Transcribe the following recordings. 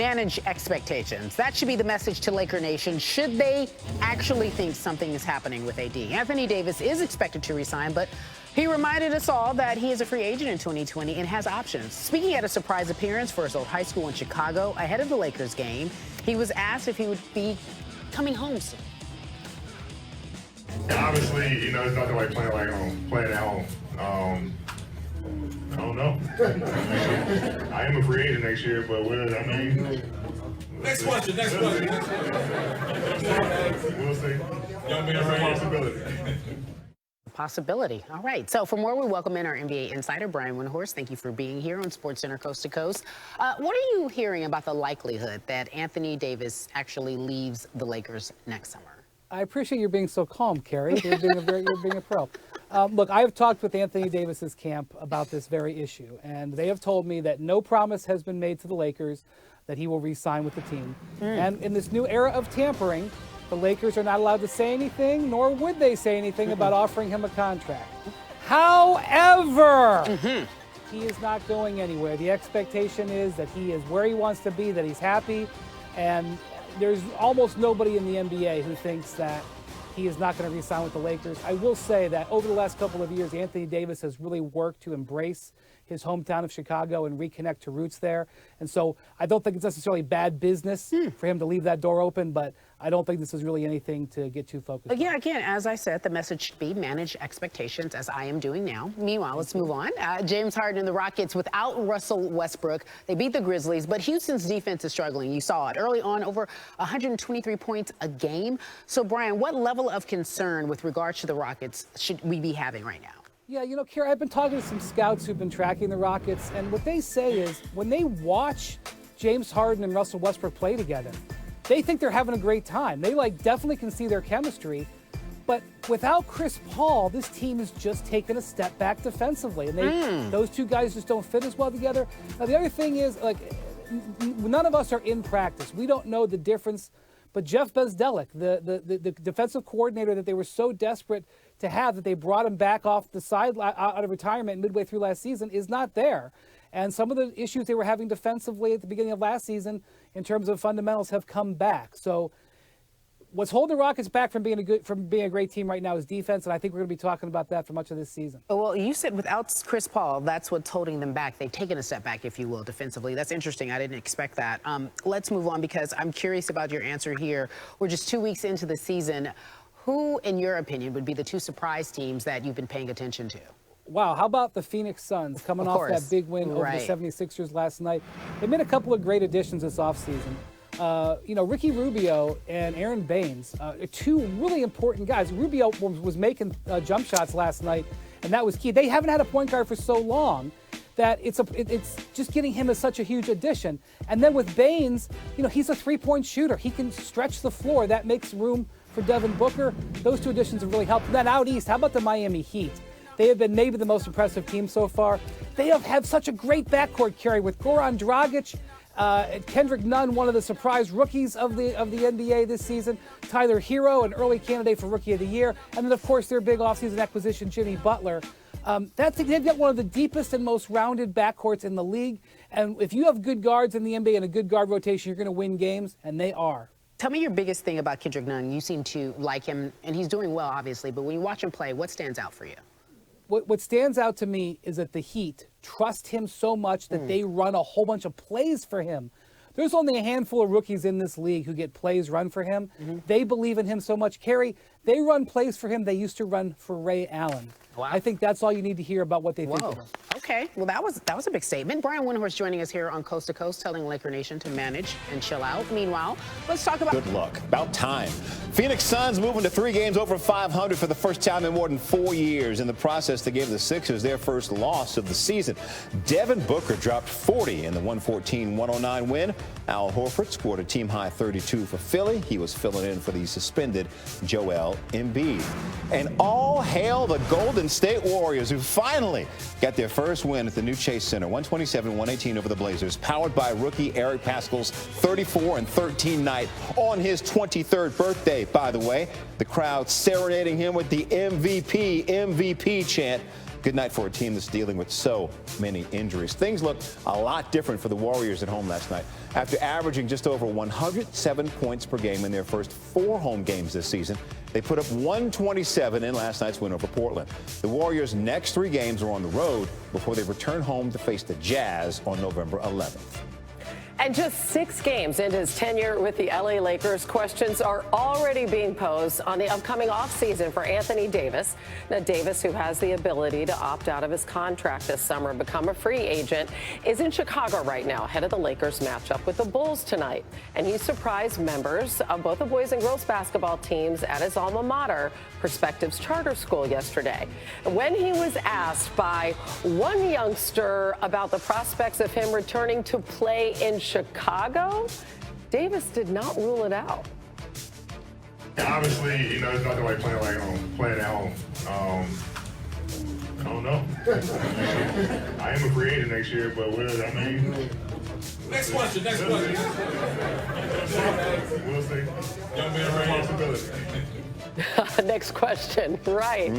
manage expectations. That should be the message to Laker Nation. Should they actually think something is happening with AD? Anthony Davis is expected to resign, but he reminded us all that he is a free agent in 2020 and has options. Speaking at a surprise appearance for his old high school in Chicago ahead of the Lakers game, he was asked if he would be coming home soon. Obviously, it's nothing like playing at home. I don't know. I am a free agent next year, but Next question. We'll see. Young man, Possibility. Possibility. All right. So from where we welcome in our NBA insider, Brian Windhorst. Thank you for being here on SportsCenter Coast to Coast. What are you hearing about the likelihood that Anthony Davis actually leaves the Lakers next summer? I appreciate you being so calm, Carrie. You're being a pro. Look, I've talked with Anthony Davis's camp about this very issue, and they have told me that no promise has been made to the Lakers that he will re-sign with the team. And in this new era of tampering, the Lakers are not allowed to say anything, nor would they say anything about offering him a contract. However, he is not going anywhere. The expectation is that he is where he wants to be, that he's happy, and there's almost nobody in the NBA who thinks that he is not going to re-sign with the Lakers. I will say that over the last couple of years, Anthony Davis has really worked to embrace his hometown of Chicago and reconnect to roots there. And so I don't think it's necessarily bad business for him to leave that door open, but I don't think this is really anything to get too focused on. Yeah, again, as I said, the message should be manage expectations, as I am doing now. Meanwhile, let's move on. James Harden and the Rockets without Russell Westbrook. They beat the Grizzlies, but Houston's defense is struggling. You saw it early on, over 123 points a game. So, Brian, what level of concern with regards to the Rockets should we be having right now? Yeah, Kara, I've been talking to some scouts who've been tracking the Rockets, and what they say is when they watch James Harden and Russell Westbrook play together, they think they're having a great time. They definitely can see their chemistry, but without Chris Paul, this team is just taking a step back defensively, and those two guys just don't fit as well together. Now, the other thing is, none of us are in practice. We don't know the difference, but Jeff Bezdelik, the defensive coordinator that they were so desperate to have that they brought him back off the side out of retirement midway through last season, is not there. And some of the issues they were having defensively at the beginning of last season in terms of fundamentals have come back. So what's holding the Rockets back from being a great team right now is defense, and I think we're going to be talking about that for much of this season. Well, you said without Chris Paul, that's what's holding them back. They've taken a step back, if you will, defensively. That's interesting. I didn't expect that. Let's move on because I'm curious about your answer here. We're just 2 weeks into the season. Who, in your opinion, would be the two surprise teams that you've been paying attention to? Wow, how about the Phoenix Suns coming off that big win over the 76ers last night? They made a couple of great additions this offseason. Ricky Rubio and Aaron Baines, two really important guys. Rubio was making jump shots last night, and that was key. They haven't had a point guard for so long that it's just getting him as such a huge addition. And then with Baines, he's a three-point shooter. He can stretch the floor. That makes room for Devin Booker. Those two additions have really helped. And then out east, how about the Miami Heat? They have been maybe the most impressive team so far. They have had such a great backcourt carry with Goran Dragic, Kendrick Nunn, one of the surprise rookies of the NBA this season, Tyler Hero, an early candidate for Rookie of the Year, and then, of course, their big offseason acquisition, Jimmy Butler. They've got one of the deepest and most rounded backcourts in the league, and if you have good guards in the NBA and a good guard rotation, you're going to win games, and they are. Tell me your biggest thing about Kendrick Nunn. You seem to like him, and he's doing well, obviously, but when you watch him play, what stands out for you? What stands out to me is that the Heat trust him so much that they run a whole bunch of plays for him. There's only a handful of rookies in this league who get plays run for him. They believe in him so much. Carrie, they run plays for him they used to run for Ray Allen. Wow. I think that's all you need to hear about what they think of him. Okay, well, that was a big statement. Brian Windhorst joining us here on Coast to Coast, telling Laker Nation to manage and chill out. Meanwhile, let's talk about... Good luck. About time. Phoenix Suns moving to 3 games over 500 for the first time in more than 4 years. In the process, they gave the Sixers their first loss of the season. Devin Booker dropped 40 in the 114-109 win. Al Horford scored a team-high 32 for Philly. He was filling in for the suspended Joel Embiid. And all hail the Golden State Warriors, who finally got their first win at the new Chase Center, 127-118 over the Blazers, powered by rookie Eric Paschall's 34-13 night on his 23rd birthday, by the way. The crowd serenading him with the MVP chant. Good night for a team that's dealing with so many injuries. Things look a lot different for the Warriors at home last night. After averaging just over 107 points per game in their first 4 home games this season, they put up 127 in last night's win over Portland. The Warriors' next 3 games are on the road before they return home to face the Jazz on November 11th. And just 6 games into his tenure with the LA Lakers, questions are already being posed on the upcoming offseason for Anthony Davis. Now, Davis, who has the ability to opt out of his contract this summer and become a free agent, is in Chicago right now ahead of the Lakers matchup with the Bulls tonight. And he surprised members of both the boys and girls basketball teams at his alma mater, Perspectives Charter School, yesterday. When he was asked by one youngster about the prospects of him returning to play in Chicago, Davis did not rule it out. Obviously, it's nothing like playing at home. I don't know. I am a free agent next year, but Next question. We'll see. Young man, Responsibility. Next question, right.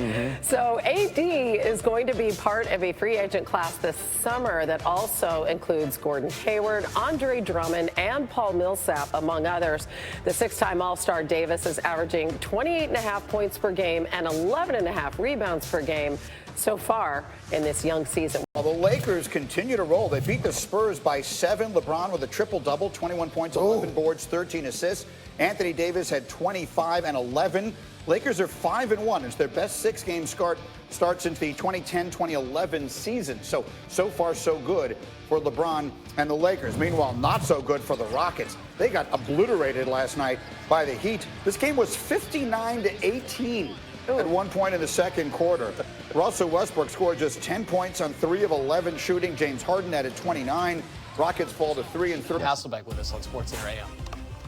So AD is going to be part of a free agent class this summer that also includes Gordon Hayward, Andre Drummond, and Paul Millsap, among others. The 6-time All-Star Davis is averaging 28.5 points per game and 11.5 rebounds per game so far in this young season. Well, the Lakers continue to roll. They beat the Spurs by 7. LeBron with a triple-double, 21 points, 11 boards, 13 assists. Anthony Davis had 25 and 11. Lakers are 5-1. It's their best 6-game start since the 2010-2011 season. So far, so good for LeBron and the Lakers. Meanwhile, not so good for the Rockets. They got obliterated last night by the Heat. This game was 59-18 at one point in the second quarter. Russell Westbrook scored just 10 points on 3 of 11 shooting. James Harden added 29. Rockets fall to 3-3. Hasselbeck with us on Sports Center AM.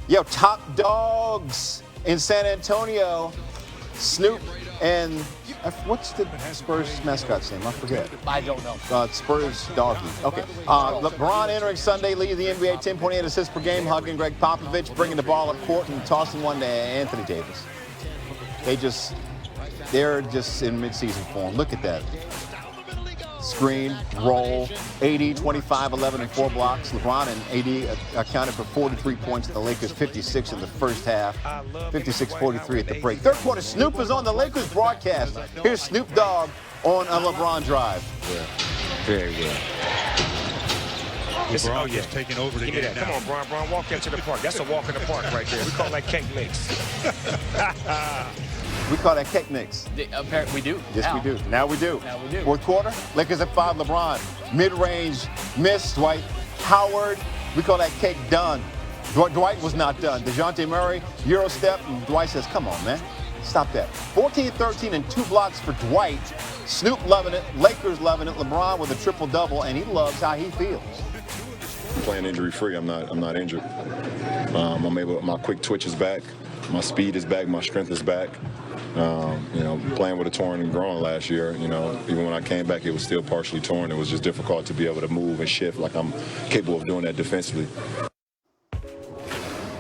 Yo, top dogs in San Antonio. Snoop and what's the Spurs mascot's name? I forget. I don't know. Spurs doggy. Okay. LeBron entering Sunday leads the NBA 10.8 assists per game, hugging Greg Popovich, bringing the ball up court and tossing one to Anthony Davis. They're just in midseason form. Look at that. Screen, roll, AD 25, 11, and 4 blocks. LeBron and AD accounted for 43 points. The Lakers 56 in the first half, 56-43 at the break. Third quarter, Snoop is on the Lakers broadcast. Here's Snoop Dogg on a LeBron drive. Yeah, very good. LeBron just taking over the game now. Come on, Bron, walk into the park. That's a walk in the park right there. We call that cake mix. We call that cake mix. We do. Yes, now. we do. Now we do. Now we do. Fourth quarter, Lakers at 5, LeBron. Mid-range, miss, Dwight Howard. We call that cake done. Dwight was not done. DeJounte Murray, Euro step, and Dwight says, come on, man. Stop that. 14-13 and 2 blocks for Dwight. Snoop loving it. Lakers loving it. LeBron with a triple-double, and he loves how he feels. I'm playing injury-free. I'm not injured. I'm able. My quick twitch is back. My speed is back. My strength is back. Playing with a torn and groin last year, even when I came back, it was still partially torn. It was just difficult to be able to move and shift like I'm capable of doing that defensively.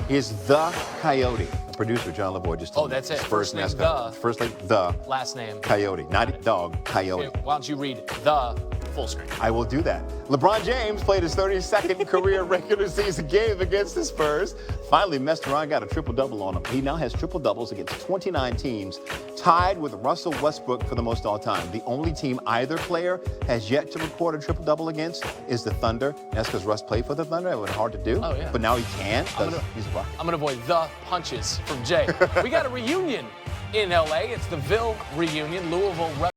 Is the Coyote. Producer John Lavoie just told me. Oh, that's it. First name the. First name the. Last name Coyote. Not dog, Coyote. Okay, why don't you read the full screen? I will do that. LeBron James played his 32nd career regular season game against the Spurs. Finally messed around, got a triple-double on him. He now has triple-doubles against 29 teams, tied with Russell Westbrook for the most all time. The only team either player has yet to record a triple-double against is the Thunder. That's because Russ played for the Thunder. It was hard to do. Oh, yeah. But now he can because he's a rock. I'm going to avoid the punches from Jay. We got a reunion in L.A. It's the Ville reunion. Louisville